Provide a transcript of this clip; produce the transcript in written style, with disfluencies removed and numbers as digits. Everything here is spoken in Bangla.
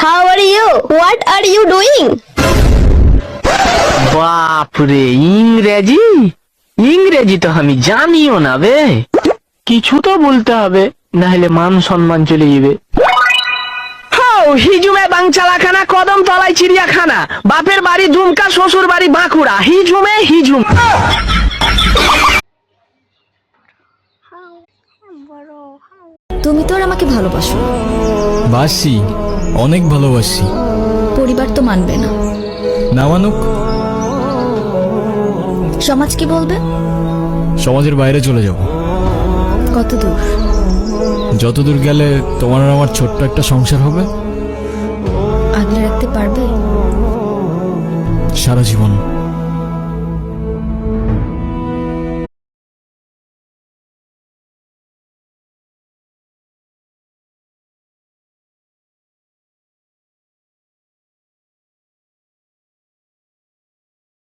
How are you? What are you doing? বাপরে, ইংরেজি ইংরেজি তো আমি জানিও না বে। কিছু তো বলতে হবে, না হলে মান সম্মান চলে যাবে। হিজুমে বাংচালাখানা, কদম তলায় চিড়িয়াখানা, বাপের বাড়ি দুমকা, শ্বশুর বাড়ি বাঁকুড়া, হিজুমে হিজুম। তুমি তো আর আমাকে ভালোবাসো না। বাসি, অনেক ভালোবাসি। পরিবার তো মানবে না। না মানুক, সমাজ কি বলবে? সমাজের বাইরে চলে যাব। কত দূর? যতদূর গেলে তোমার আর আমার ছোট্ট একটা সংসার হবে। আগলে রাখতে পারবে? সারা জীবন।